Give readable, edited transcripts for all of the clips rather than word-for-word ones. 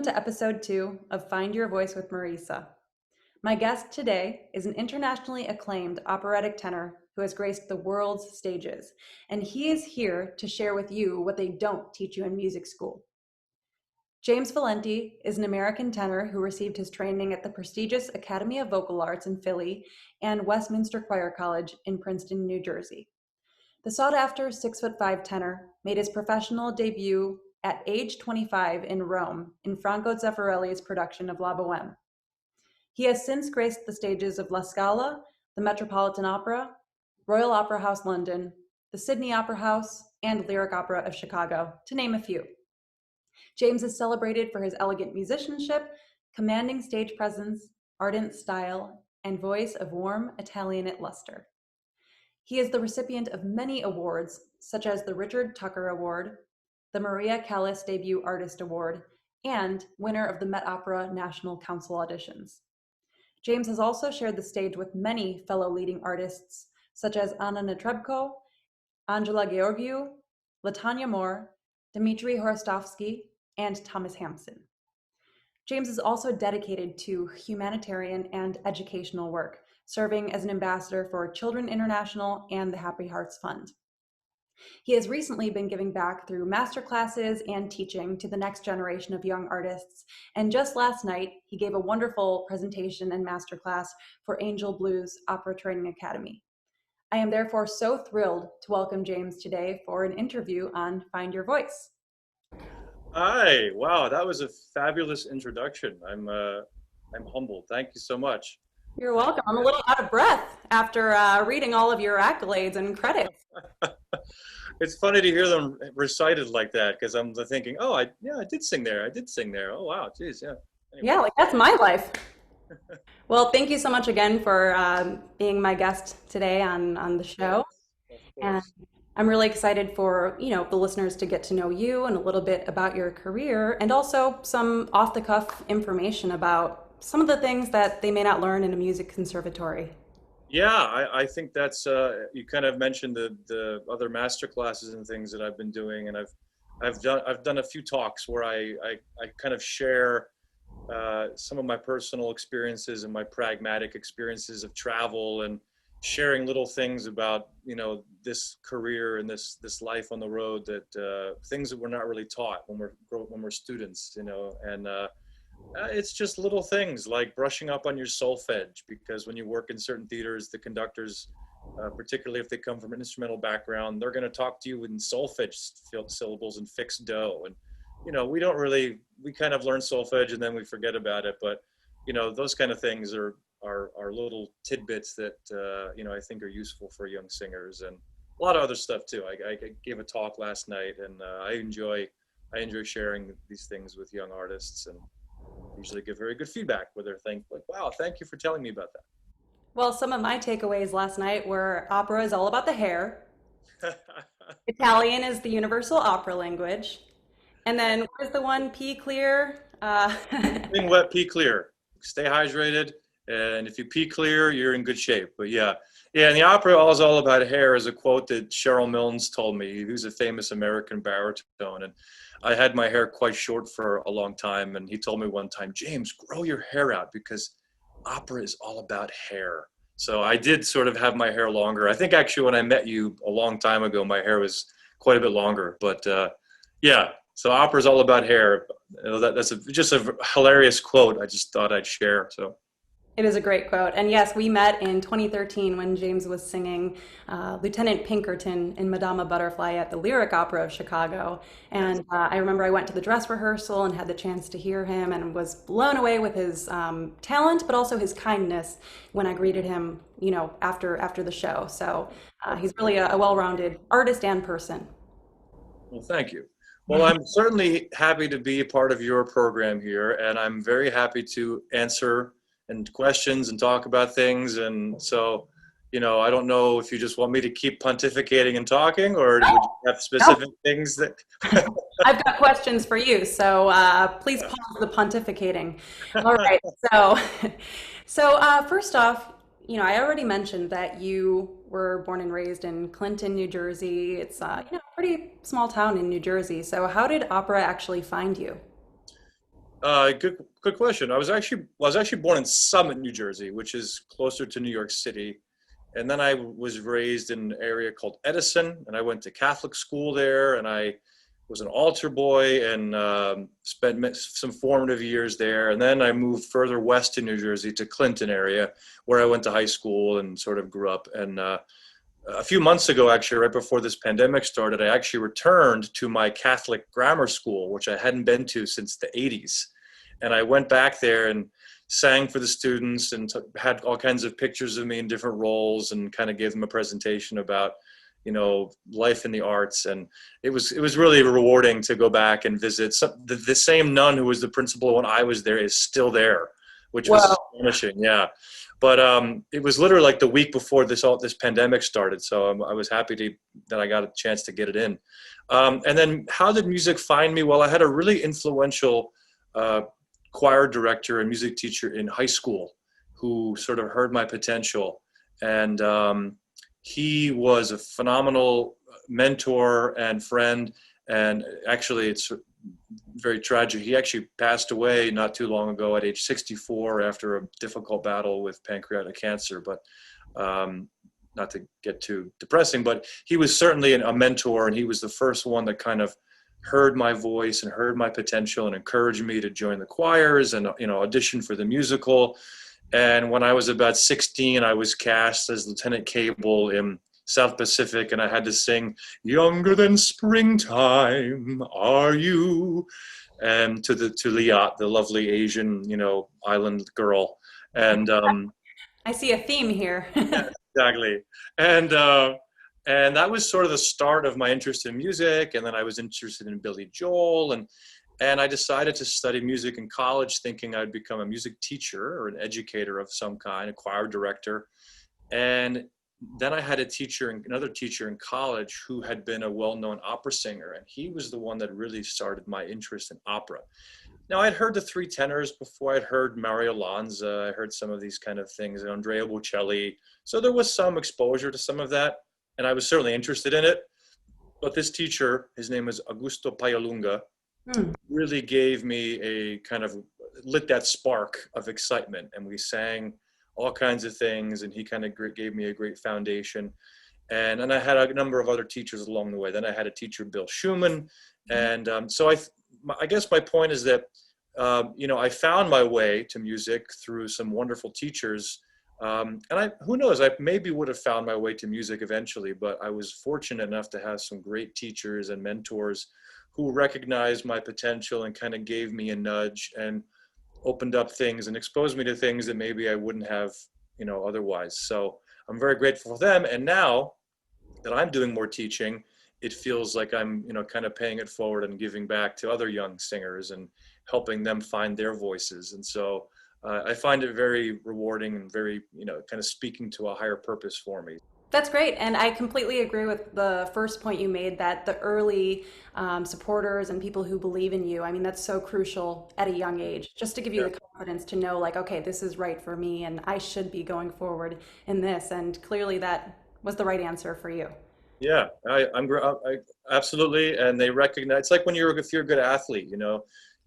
Welcome to episode 2 of Find Your Voice with Marisa. My guest today is an internationally acclaimed operatic tenor who has graced the world's stages, and he is here to share with you what they don't teach you in music school. James Valenti is an American tenor who received his training at the prestigious Academy of Vocal Arts in Philly and Westminster Choir College in Princeton, New Jersey. The sought-after 6'5" tenor made his professional debut at age 25 in Rome in Franco Zeffirelli's production of La Boheme. He has since graced the stages of La Scala, the Metropolitan Opera, Royal Opera House London, the Sydney Opera House, and Lyric Opera of Chicago, to name a few. James is celebrated for his elegant musicianship, commanding stage presence, ardent style, and voice of warm Italianate luster. He is the recipient of many awards, such as the Richard Tucker Award, the Maria Callas Debut Artist Award, and winner of the Met Opera National Council auditions. James has also shared the stage with many fellow leading artists, such as Anna Netrebko, Angela Gheorghiu, Latonia Moore, Dmitri Horostovsky, and Thomas Hampson. James is also dedicated to humanitarian and educational work, serving as an ambassador for Children International and the Happy Hearts Fund. He has recently been giving back through masterclasses and teaching to the next generation of young artists. And just last night, he gave a wonderful presentation and masterclass for Angel Blues Opera Training Academy. I am therefore so thrilled to welcome James today for an interview on Find Your Voice. Hi, wow, that was a fabulous introduction. I'm humbled. Thank you so much. You're welcome. I'm a little out of breath after reading all of your accolades and credits. It's funny to hear them recited like that because I'm thinking, oh, I did sing there. I did sing there. Oh, wow, geez, yeah. Anyway. Yeah, like that's my life. Well, thank you so much again for being my guest today on the show. And I'm really excited for, the listeners to get to know you and a little bit about your career and also some off-the-cuff information about some of the things that they may not learn in a music conservatory. Yeah, I think that's you kind of mentioned the other master classes and things that I've been doing, and I've done a few talks where I kind of share some of my personal experiences and my pragmatic experiences of travel and sharing little things about this career and this life on the road, that things that we're not really taught when we're students, and it's just little things like brushing up on your solfege, because when you work in certain theaters, the conductors, particularly if they come from an instrumental background, they're going to talk to you in solfege syllables and fixed do. And, we kind of learn solfege and then we forget about it. But, those kind of things are little tidbits that, I think are useful for young singers, and a lot of other stuff too. I gave a talk last night, and I enjoy sharing these things with young artists, and usually get very good feedback where they're like, wow, thank you for telling me about that. Well, some of my takeaways last night were opera is all about the hair. Italian is the universal opera language. And then what is the one, pee clear? Being wet, pee clear. Stay hydrated. And if you pee clear, you're in good shape. But yeah, and the opera is all about hair is a quote that Cheryl Milnes told me, who's a famous American baritone. And I had my hair quite short for a long time. And he told me one time, James, grow your hair out because opera is all about hair. So I did sort of have my hair longer. I think actually when I met you a long time ago, my hair was quite a bit longer. But yeah, so opera is all about hair. That's just a hilarious quote I just thought I'd share. So. It is a great quote. And yes, we met in 2013 when James was singing Lieutenant Pinkerton in Madama Butterfly at the Lyric Opera of Chicago. And I remember I went to the dress rehearsal and had the chance to hear him and was blown away with his talent, but also his kindness when I greeted him, after the show. So he's really a well-rounded artist and person. Well, thank you. Well, I'm certainly happy to be a part of your program here, and I'm very happy to answer and questions and talk about things. And so, I don't know if you just want me to keep pontificating and talking, or would you have specific things that... I've got questions for you. So please pause the pontificating. All right. So first off, I already mentioned that you were born and raised in Clinton, New Jersey. It's a pretty small town in New Jersey. So how did opera actually find you? Good question. I was actually born in Summit, New Jersey, which is closer to New York City. And then I was raised in an area called Edison, and I went to Catholic school there, and I was an altar boy and spent some formative years there. And then I moved further west in New Jersey to Clinton area, where I went to high school and sort of grew up. And a few months ago, actually, right before this pandemic started, I actually returned to my Catholic grammar school, which I hadn't been to since the 80s. And I went back there and sang for the students and had all kinds of pictures of me in different roles and kind of gave them a presentation about, life in the arts. And it was really rewarding to go back and visit. The same nun who was the principal when I was there is still there, which was Well, astonishing. Yeah. But it was literally like the week before this pandemic started, so I was happy that I got a chance to get it in. And then, how did music find me? Well, I had a really influential choir director and music teacher in high school who sort of heard my potential, and he was a phenomenal mentor and friend. And actually, it's very tragic. He actually passed away not too long ago at age 64 after a difficult battle with pancreatic cancer. But not to get too depressing, but he was certainly a mentor, and he was the first one that kind of heard my voice and heard my potential and encouraged me to join the choirs and audition for the musical. And when I was about 16, I was cast as Lieutenant Cable in South Pacific, and I had to sing "Younger Than Springtime Are You," and to Liat, the lovely Asian, island girl. And I see a theme here. yeah, exactly. And and that was sort of the start of my interest in music. And then I was interested in Billy Joel, and I decided to study music in college, thinking I'd become a music teacher or an educator of some kind, a choir director. And then I had another teacher in college who had been a well-known opera singer, and he was the one that really started my interest in opera. Now, I'd heard the three tenors before. I'd heard Mario Lanza. I heard some of these kind of things, Andrea Bocelli. So there was some exposure to some of that, and I was certainly interested in it. But this teacher, his name is Augusto Payalunga, Hmm. really gave me a kind of lit that spark of excitement, and we sang all kinds of things, and he kind of gave me a great foundation. And I had a number of other teachers along the way. Then I had a teacher, Bill Schumann. And so I guess my point is that I found my way to music through some wonderful teachers. And who knows, I maybe would have found my way to music eventually, but I was fortunate enough to have some great teachers and mentors who recognized my potential and kind of gave me a nudge and opened up things and exposed me to things that maybe I wouldn't have, otherwise. So I'm very grateful for them. And now that I'm doing more teaching, it feels like I'm, kind of paying it forward and giving back to other young singers and helping them find their voices. And so I find it very rewarding and very, kind of speaking to a higher purpose for me. That's great. And I completely agree with the first point you made that the early supporters and people who believe in you, I mean, that's so crucial at a young age, just to give you Yeah. the confidence to know, like, okay, this is right for me and I should be going forward in this. And clearly that was the right answer for you. Yeah, I absolutely. And they recognize, it's like if you're a good athlete,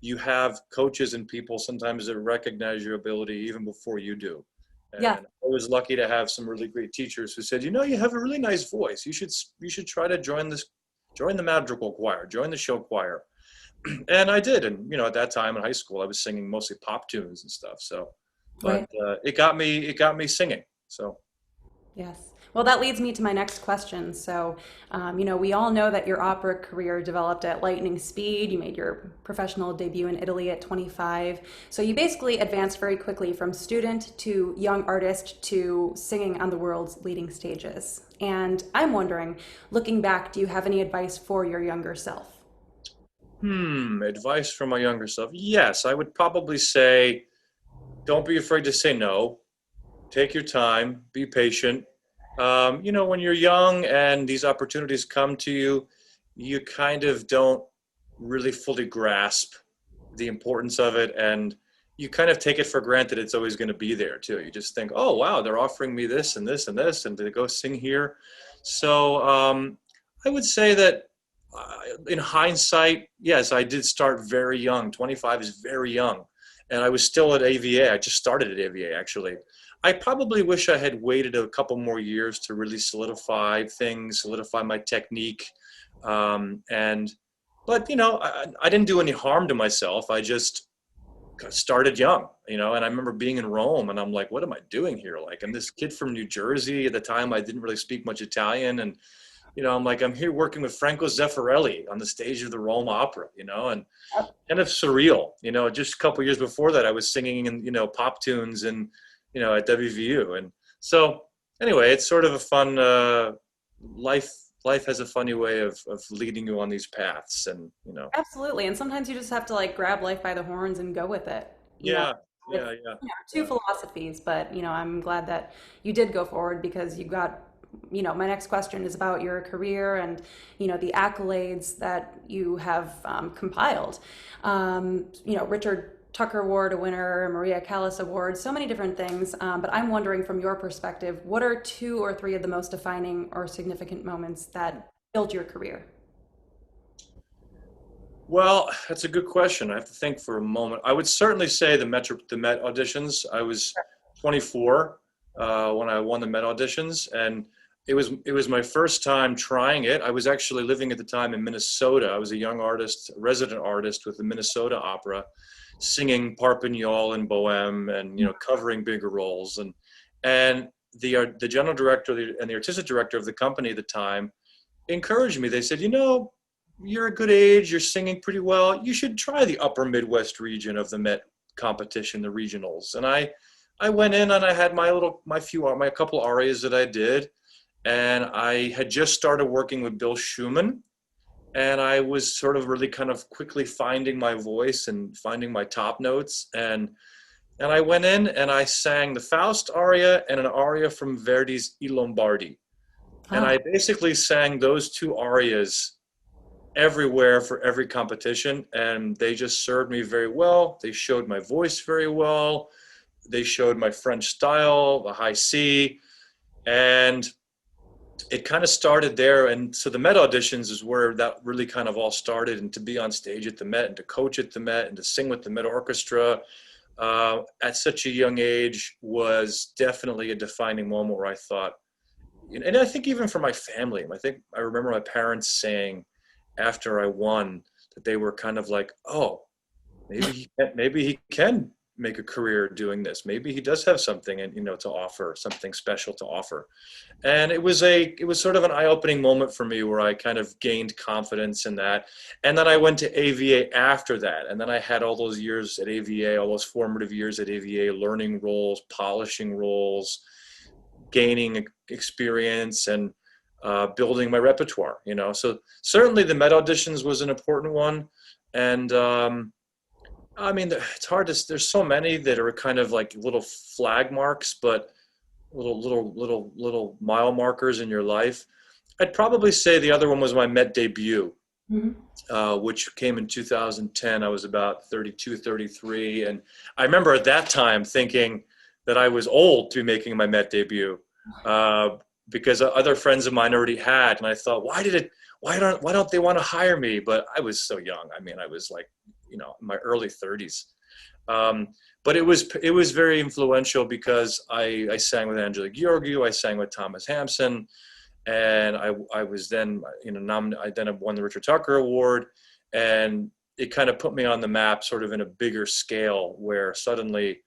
you have coaches and people sometimes that recognize your ability even before you do. And Yeah, I was lucky to have some really great teachers who said, you have a really nice voice. You should try to join the madrigal choir, join the show choir. And I did. And, at that time in high school, I was singing mostly pop tunes and stuff. So, but right. it got me singing. So, Yes. Well, that leads me to my next question. So, we all know that your opera career developed at lightning speed. You made your professional debut in Italy at 25. So, you basically advanced very quickly from student to young artist to singing on the world's leading stages. And I'm wondering, looking back, do you have any advice for your younger self? advice for my younger self. Yes, I would probably say, don't be afraid to say no. Take your time, be patient. When you're young and these opportunities come to you, you kind of don't really fully grasp the importance of it. And you kind of take it for granted it's always going to be there too. You just think, oh, wow, they're offering me this and this and this, and to go sing here. So I would say that in hindsight, yes, I did start very young. 25 is very young. And I was still at AVA. I just started at AVA, actually. I probably wish I had waited a couple more years to really solidify things, solidify my technique. And, but, I didn't do any harm to myself. I just started young, and I remember being in Rome and I'm like, what am I doing here? Like, I'm this kid from New Jersey. At the time, I didn't really speak much Italian. And I'm like, I'm here working with Franco Zeffirelli on the stage of the Rome Opera, and kind of surreal. Just a couple years before that, I was singing in, pop tunes and, at WVU. And so anyway, it's sort of a fun life. Life has a funny way of leading you on these paths, and Absolutely. And sometimes you just have to like grab life by the horns and go with it. yeah, It's yeah, yeah, two yeah. philosophies, but I'm glad that you did go forward because you got, my next question is about your career and, the accolades that you have compiled. Richard Tucker Award, a winner, Maria Callas Award, so many different things. But I'm wondering from your perspective, what are two or three of the most defining or significant moments that built your career? Well, that's a good question. I have to think for a moment. I would certainly say the Met auditions. I was 24 when I won the Met auditions, and it was my first time trying it. I was actually living at the time in Minnesota. I was a young artist, resident artist with the Minnesota Opera, singing Parpignol and Bohème, and covering bigger roles. And the general director and the artistic director of the company at the time encouraged me. They said, you're a good age, you're singing pretty well, you should try the upper Midwest region of the Met competition, the regionals. And I went in and I had my couple arias that I did. And I had just started working with Bill Schumann. And I was sort of really kind of quickly finding my voice and finding my top notes. And I went in and I sang the Faust aria and an aria from Verdi's I Lombardi. And Oh, I basically sang those two arias everywhere for every competition, and they just served me very well. They showed my voice very well. They showed my French style, the high C, and it kind of started there. And so the Met auditions is where that really kind of all started. And to be on stage at the Met and to coach at the Met and to sing with the Met Orchestra at such a young age was definitely a defining moment where I thought, and I think even for my family, I remember my parents saying after I won that they were kind of like, oh, maybe he can make a career doing this. Maybe he does have something, and to offer, something special to offer. And it was sort of an eye-opening moment for me where I kind of gained confidence in that. And then I went to AVA after that, and then I had all those years at AVA, all those formative years at AVA, learning roles, polishing roles, gaining experience, and building my repertoire. So certainly the Met auditions was an important one. And I mean, it's hard to. There's so many that are kind of like little flag marks, but little mile markers in your life. I'd probably say the other one was my Met debut, mhm. which came in 2010. I was about 32, 33, and I remember at that time thinking that I was old to be making my Met debut, uh, because other friends of mine already had, and I thought, why don't they want to hire me? But I was so young. I mean, I was like, in my early 30s. Um, but it was very influential because I sang with Angela Gheorghiu, I sang with Thomas Hampson, and I was then I then won the Richard Tucker Award, and it kind of put me on the map, sort of in a bigger scale, where suddenly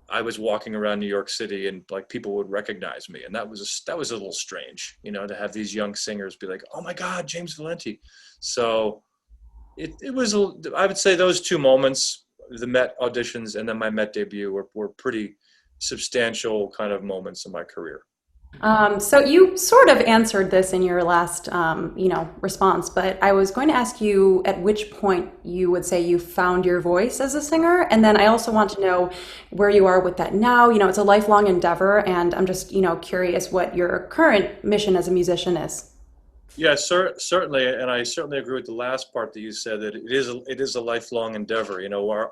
I was walking around New York City and like people would recognize me, and that was a little strange, to have these young singers be like, "Oh my God, James Valenti." So it was, I would say those two moments, the Met auditions and then my Met debut, were pretty substantial kind of moments in my career. So you sort of answered this in your last, response, but I was going to ask you at which point you would say you found your voice as a singer, and then I also want to know where you are with that now. It's a lifelong endeavor, and I'm just, curious what your current mission as a musician is. Yeah, certainly, and I certainly agree with the last part that you said, that it is a lifelong endeavor.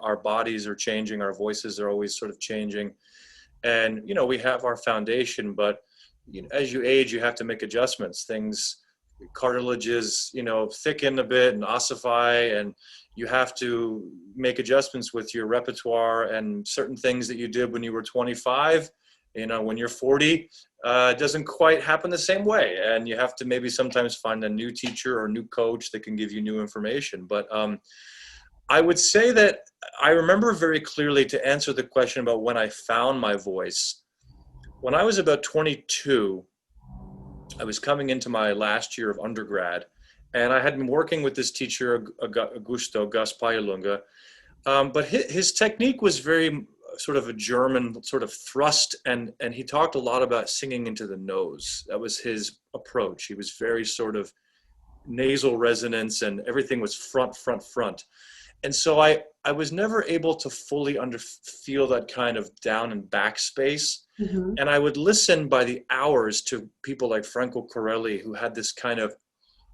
Our bodies are changing, our voices are always sort of changing, and we have our foundation, but as you age, you have to make adjustments. Things cartilages, thicken a bit and ossify, and you have to make adjustments with your repertoire, and certain things that you did when you were 25, when you're 40, it doesn't quite happen the same way. And you have to maybe sometimes find a new teacher or new coach that can give you new information. But I would say that I remember very clearly, to answer the question about when I found my voice. When I was about 22, I was coming into my last year of undergrad, and I had been working with this teacher, Gus Payalunga, but his technique was very sort of a German sort of thrust, and he talked a lot about singing into the nose. That was his approach. He was very sort of nasal resonance, and everything was front, front, front. And so I was never able to fully feel that kind of down and back space. Mm-hmm. And I would listen by the hours to people like Franco Corelli, who had this kind of,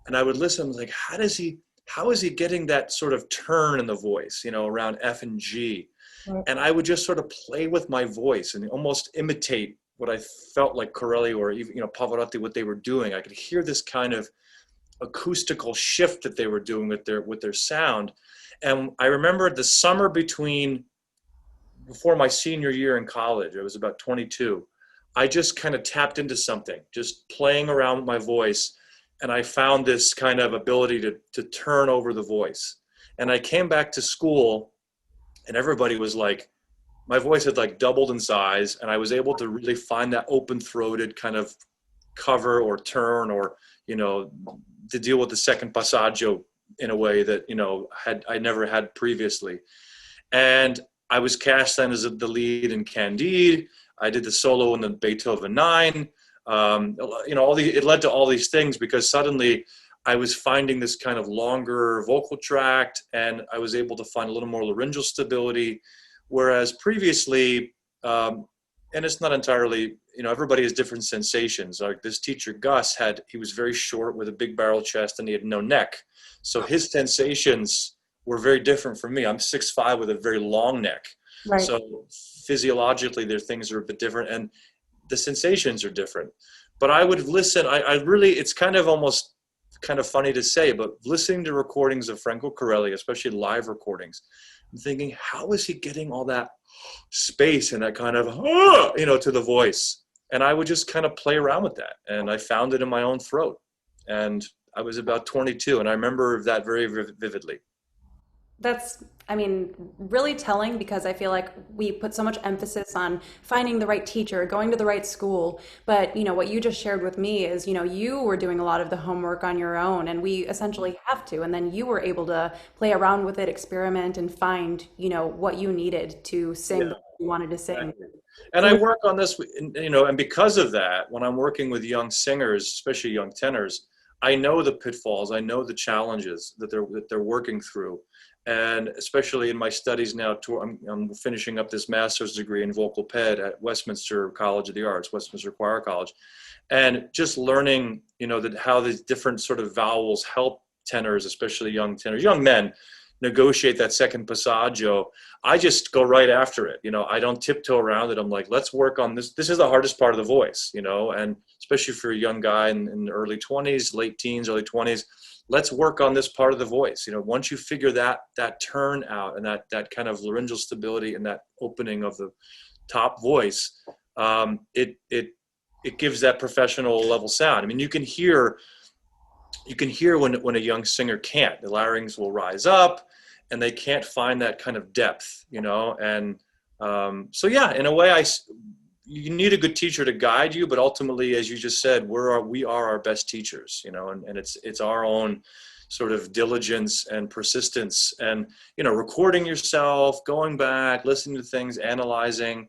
and I would listen like, how is he getting that sort of turn in the voice, around F and G? Right. And I would just sort of play with my voice and almost imitate what I felt like Corelli or even, Pavarotti, what they were doing. I could hear this kind of acoustical shift that they were doing with their sound. And I remember the summer before my senior year in college, I was about 22, I just kind of tapped into something, just playing around with my voice. And I found this kind of ability to turn over the voice. And I came back to school, and everybody was like, my voice had like doubled in size, and I was able to really find that open-throated kind of cover or turn, or, to deal with the second passaggio in a way that, I never had previously. And I was cast then as the lead in Candide. I did the solo in the Beethoven 9. It led to all these things, because suddenly I was finding this kind of longer vocal tract, and I was able to find a little more laryngeal stability. Whereas previously, and it's not entirely, everybody has different sensations. Like this teacher, Gus, he was very short with a big barrel chest, and he had no neck. So his sensations were very different from me. I'm 6'5" with a very long neck. Right. So physiologically, things are a bit different, and the sensations are different. But I would listen. I really, it's kind of almost kind of funny to say, but listening to recordings of Franco Corelli, especially live recordings, I'm thinking, how is he getting all that space and that kind of, to the voice? And I would just kind of play around with that. And I found it in my own throat. And I was about 22, and I remember that very vividly. That's, really telling, because I feel like we put so much emphasis on finding the right teacher, going to the right school. But, what you just shared with me is, you were doing a lot of the homework on your own, and we essentially have to. And then you were able to play around with it, experiment, and find, what you needed to sing Yeah, what you wanted to sing. exactly. And I work on this, and because of that, when I'm working with young singers, especially young tenors, I know the pitfalls, I know the challenges that they're working through. And especially in my studies now, I'm finishing up this master's degree in vocal ped at Westminster College of the Arts, Westminster Choir College, and just learning, how these different sort of vowels help tenors, especially young tenors, young men, negotiate that second passaggio. I just go right after it. I don't tiptoe around it. I'm like, let's work on this. This is the hardest part of the voice, and especially for a young guy in the early 20s, late teens, early 20s. Let's work on this part of the voice. Once you figure that turn out, and that kind of laryngeal stability and that opening of the top voice, it gives that professional level sound. You can hear when a young singer can't. The larynx will rise up, and they can't find that kind of depth. And so yeah, in a way, you need a good teacher to guide you, but ultimately, as you just said, we are our best teachers, and it's our own sort of diligence and persistence, and recording yourself, going back, listening to things, analyzing,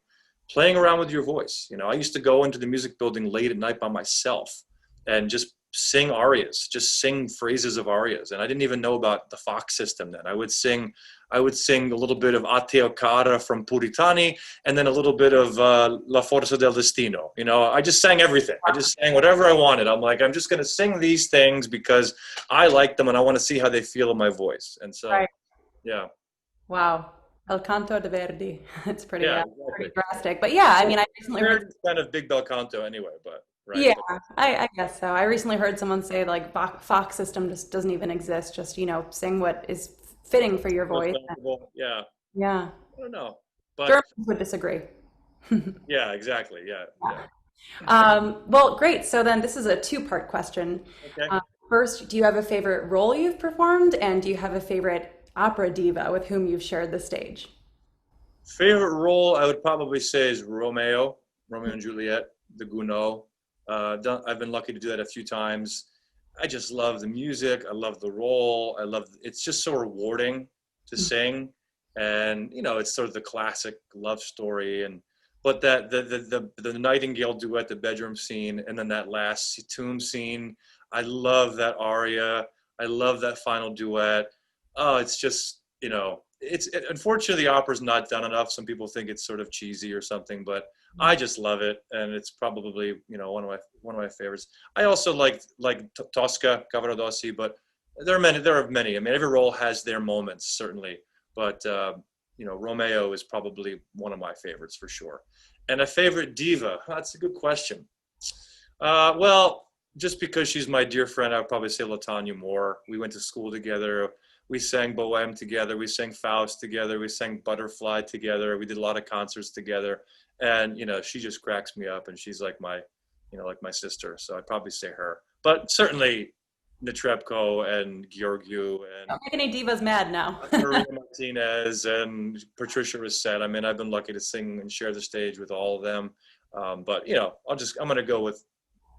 playing around with your voice. I used to go into the music building late at night by myself and just sing arias, just sing phrases of arias. And I didn't even know about the Fox system then. I would sing a little bit of A te o cara from Puritani, and then a little bit of La Forza del Destino. I just sang everything. I just sang whatever I wanted. I'm like, I'm just going to sing these things because I like them and I want to see how they feel in my voice. And so, Right. yeah. Wow. El canto de Verdi. It's pretty, Yeah, pretty exactly. drastic. But yeah, I recently heard. It's kind of big bel canto anyway, but. right? Yeah, But I guess so. I recently heard someone say like Fox system just doesn't even exist. Just, sing what is fitting for your most voice. comfortable, yeah. Yeah. I don't know, but Germans would disagree. yeah, exactly, yeah, yeah. Well, great. So then this is a two-part question. Okay. Uh, First, do you have a favorite role you've performed? And do you have a favorite opera diva with whom you've shared the stage? Favorite role I would probably say is Romeo, Romeo and Juliet, the Gounod. I've been lucky to do that a few times. I just love the music. I love the role. It's just so rewarding to sing, and it's sort of the classic love story. But that the Nightingale duet, the bedroom scene, and then that last tomb scene. I love that aria. I love that final duet. Oh, it's just unfortunately the opera's not done enough. Some people think it's sort of cheesy or something, but I just love it, and it's probably one of my favorites. I also like Tosca, Cavaradossi, but there are many. I mean, every role has their moments, certainly, but Romeo is probably one of my favorites for sure. And a favorite diva? That's a good question. Well, just because she's my dear friend, I would probably say Latonia Moore. We went to school together. We sang Bohème together. We sang Faust together. We sang Butterfly together. We did a lot of concerts together. And, she just cracks me up, and she's like my sister. So I'd probably say her. But certainly Netrebko and Georgiou and Don't make any divas mad now. Maria Martinez and Patricia Rissette. I mean, I've been lucky to sing and share the stage with all of them. But I'm going to go with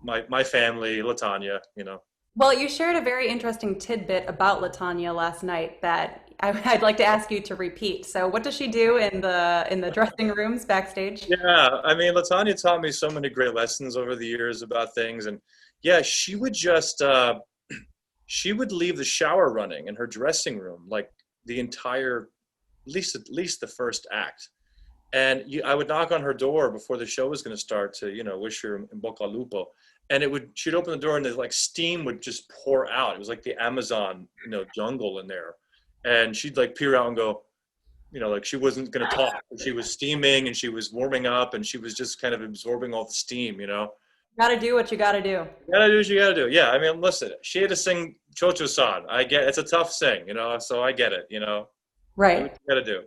my family, Latanya. Well, you shared a very interesting tidbit about Latanya last night that I'd like to ask you to repeat. So, what does she do in the dressing rooms backstage? Yeah, I mean, Latanya taught me so many great lessons over the years about things, and yeah, she would leave the shower running in her dressing room like the entire, at least the first act. And I would knock on her door before the show was going to start to, wish her in Bocca al Lupo. And she'd open the door and the like steam would just pour out. It was like the Amazon, jungle in there. And she'd like peer out and go, like she wasn't going to talk. She was steaming and she was warming up and she was just kind of absorbing all the steam. Got to do what you got to do. You gotta do what you gotta do. Yeah, I mean, listen, she had to sing Chocho-san. I get it's a tough sing, so I get it. Do what Right. you gotta do.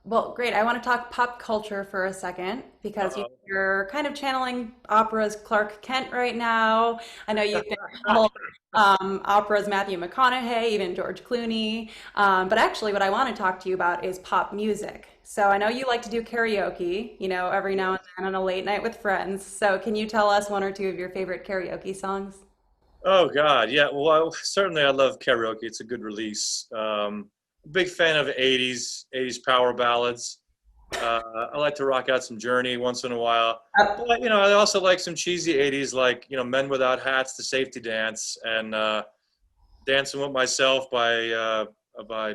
Well, great. I want to talk pop culture for a second because Uh-oh. you're kind of channeling opera's Clark Kent right now. I know you've been channeled opera's Matthew McConaughey, even George Clooney. But actually, what I want to talk to you about is pop music. So I know you like to do karaoke, every now and then on a late night with friends. So can you tell us one or two of your favorite karaoke songs? Oh God, yeah. Well, certainly I love karaoke. It's a good release. Big fan of '80s power ballads. I like to rock out some Journey once in a while. But I also like some cheesy '80s, like Men Without Hats, The Safety Dance, and Dancing with Myself by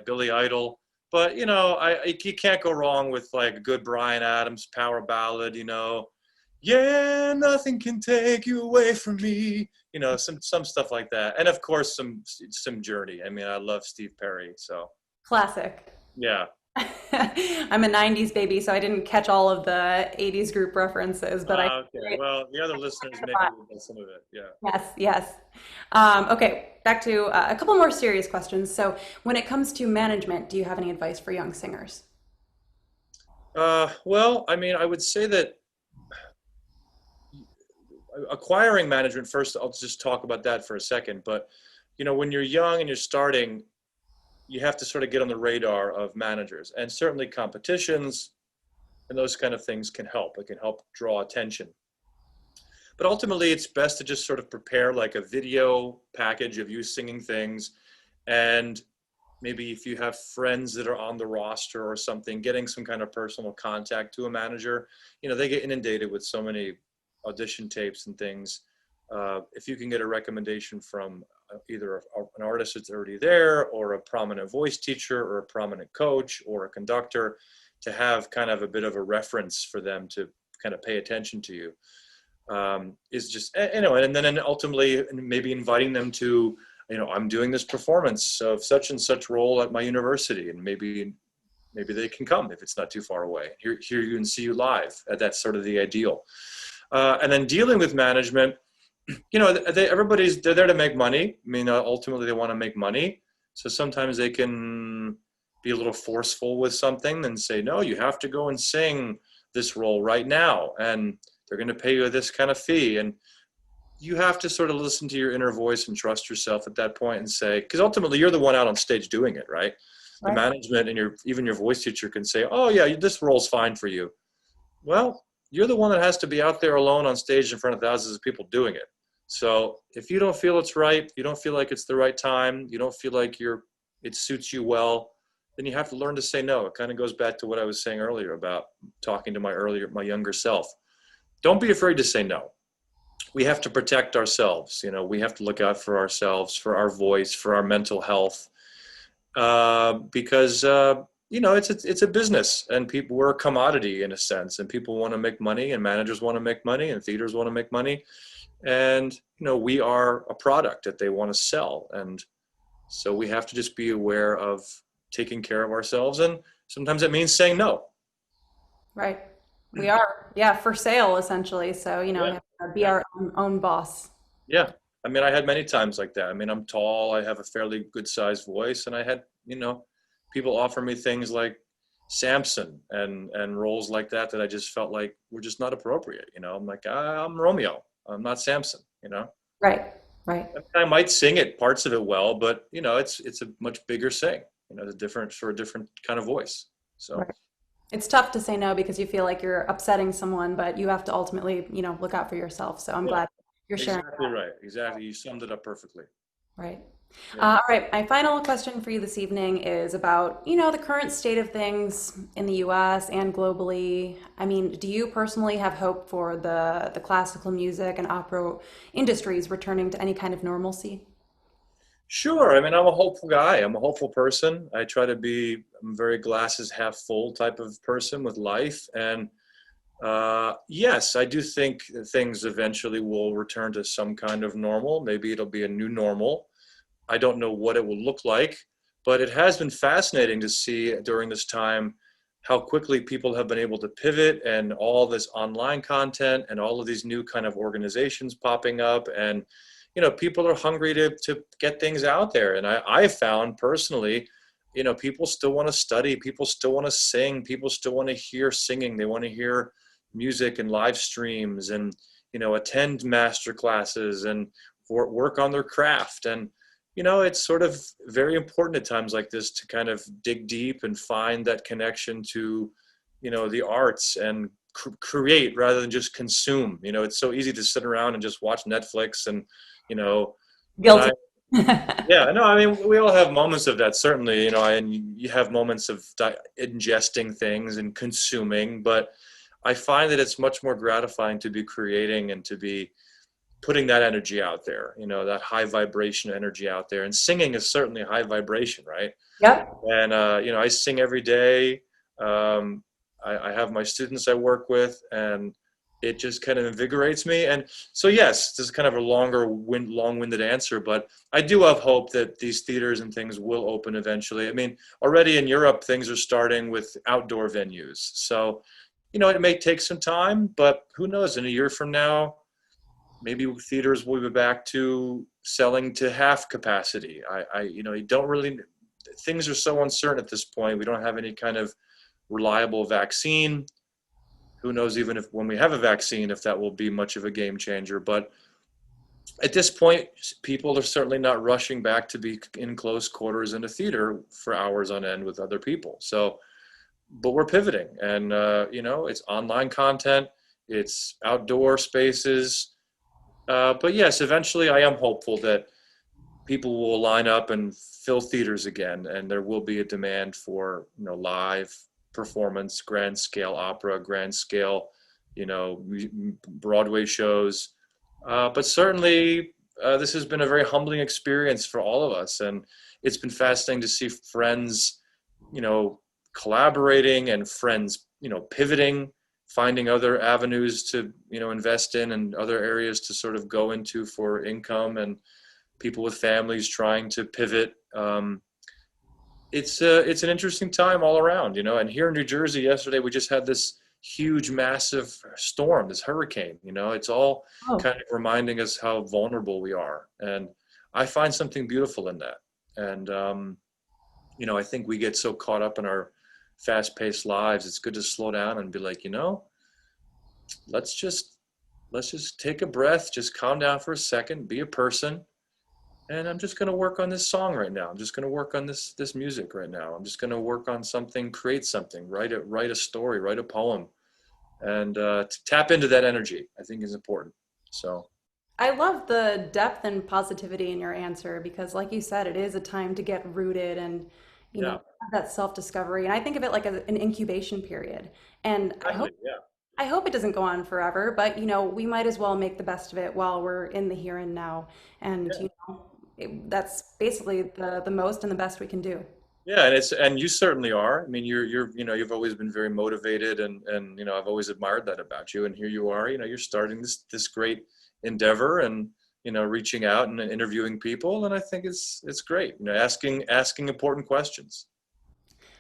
Billy Idol. But you can't go wrong with like a good Bryan Adams power ballad. Yeah, nothing can take you away from me. Some stuff like that, and of course some Journey. I mean, I love Steve Perry, so Classic. yeah. I'm a 90s baby, so I didn't catch all of the 80s group references, but I. Okay, well, the other listeners maybe will get some of it. Yeah. Yes, yes. Okay, back to a couple more serious questions. So, when it comes to management, do you have any advice for young singers? Well, I mean, I would say that acquiring management first. I'll just talk about that for a second. But when you're young and you're starting, you have to sort of get on the radar of managers, and certainly competitions and those kind of things can help. It can help draw attention. But ultimately, it's best to just sort of prepare like a video package of you singing things. And maybe if you have friends that are on the roster or something, getting some kind of personal contact to a manager. They get inundated with so many audition tapes and things. If you can get a recommendation from either an artist that's already there, or a prominent voice teacher, or a prominent coach, or a conductor, to have kind of a bit of a reference for them to kind of pay attention to you, is just, and then ultimately maybe inviting them to, I'm doing this performance of such and such role at my university, and maybe they can come if it's not too far away. Hear you and see you live. That's sort of the ideal. And then dealing with management, they're there to make money. I mean, ultimately they want to make money. So sometimes they can be a little forceful with something and say, no, you have to go and sing this role right now. And they're going to pay you this kind of fee. And you have to sort of listen to your inner voice and trust yourself at that point and say, because ultimately you're the one out on stage doing it, right? The Right. management and even your voice teacher can say, oh yeah, this role's fine for you. Well, you're the one that has to be out there alone on stage in front of thousands of people doing it. So if you don't feel it's right, you don't feel like it's the right time, you don't feel like it suits you well, then you have to learn to say no. It kind of goes back to what I was saying earlier about talking to my younger self. Don't be afraid to say no. We have to protect ourselves. We have to look out for ourselves, for our voice, for our mental health, because it's a business, and we're a commodity in a sense, and people want to make money, and managers want to make money, and theaters want to make money, and we are a product that they want to sell, and so we have to just be aware of taking care of ourselves, and sometimes it means saying no. Right. We are, yeah, for sale essentially. So, we Yeah, have to be yeah. our own boss. Yeah. I mean, I had many times like that. I mean, I'm tall, I have a fairly good sized voice, and I had, people offer me things like Samson and roles like that I just felt like were just not appropriate. I'm like, I'm Romeo. I'm not Samson, Right. Right. I mean, I might sing it, parts of it well, but it's a much bigger sing, it's a different kind of voice. So Right. It's tough to say no because you feel like you're upsetting someone, but you have to ultimately, look out for yourself. So I'm yeah, glad you're sharing exactly that. right. Exactly. You summed it up perfectly. Right. Yeah. All right. My final question for you this evening is about, the current state of things in the US and globally. I mean, do you personally have hope for the classical music and opera industries returning to any kind of normalcy? Sure. I mean, I'm a hopeful guy. I'm a hopeful person. I try to be I'm a very glasses half full type of person with life. And yes, I do think that things eventually will return to some kind of normal. Maybe it'll be a new normal. I don't know what it will look like, but it has been fascinating to see during this time how quickly people have been able to pivot, and all this online content and all of these new kind of organizations popping up, and people are hungry to get things out there. And I found personally, people still want to study, people still want to sing, people still want to hear singing, they want to hear music and live streams, and attend master classes and work on their craft. And it's sort of very important at times like this to kind of dig deep and find that connection to, the arts, and create rather than just consume. It's so easy to sit around and just watch Netflix, and, you know, and Guilty. yeah, no, I mean, we all have moments of that, certainly, and you have moments of ingesting things and consuming, but I find that it's much more gratifying to be creating and to be putting that energy out there, that high vibration energy out there. And singing is certainly high vibration, right? Yep. And, I sing every day. Um, I have my students I work with, and it just kind of invigorates me. And so, yes, this is kind of a long-winded answer, but I do have hope that these theaters and things will open eventually. I mean, already in Europe, things are starting with outdoor venues. So, it may take some time, but who knows, in a year from now, maybe theaters will be back to selling to half capacity. You don't really, things are so uncertain at this point. We don't have any kind of reliable vaccine. Who knows, even if when we have a vaccine, if that will be much of a game changer. But at this point, people are certainly not rushing back to be in close quarters in a theater for hours on end with other people. So, but we're pivoting, and it's online content, it's outdoor spaces. But yes, eventually I am hopeful that people will line up and fill theaters again, and there will be a demand for live performance, grand scale opera, grand scale, Broadway shows. But certainly, this has been a very humbling experience for all of us, and it's been fascinating to see friends, you know, collaborating, and friends, pivoting, finding other avenues to invest in, and other areas to sort of go into for income, and people with families trying to pivot. It's an interesting time all around, and here in New Jersey yesterday we just had this huge, massive storm, this hurricane. It's all Oh, kind of reminding us how vulnerable we are. And I find something beautiful in that. And, I think we get so caught up in our fast paced lives. It's good to slow down and be like, let's just, let's just take a breath, just calm down for a second, be a person. And I'm just going to work on this song right now. I'm just going to work on this music right now. I'm just going to work on something, create something, write a story, write a poem, and to tap into that energy, I think is important. So I love the depth and positivity in your answer because, like you said, it is a time to get rooted and, yeah, have that self-discovery. And I think of it like an incubation period. And exactly. Yeah, I hope it doesn't go on forever, but we might as well make the best of it while we're in the here and now. And yeah, that's basically the most and the best we can do. yeah. And you certainly are. I mean, you've always been very motivated, and I've always admired that about you. And here you are. You're starting this great endeavor, and reaching out and interviewing people. And I think it's great. Asking important questions.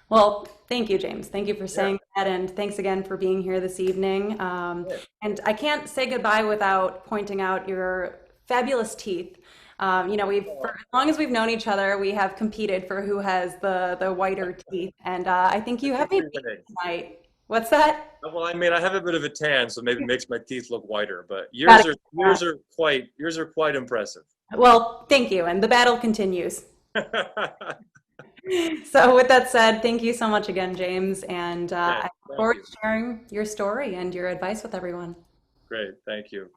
Well, thank you, James. Thank you for Yeah. saying that, and thanks again for being here this evening. Sure. And I can't say goodbye without pointing out your fabulous teeth. We've for as long as we've known each other, we have competed for who has the whiter teeth, and I think I you have think me you're beat winning. tonight. What's that? Well, I mean, I have a bit of a tan, so maybe it makes my teeth look whiter. But Gotta yours are get that. yours are quite impressive. Well, thank you, and the battle continues. So, with that said, thank you so much again, James, and Yeah, I look thank forward you. to sharing your story and your advice with everyone. Great, thank you.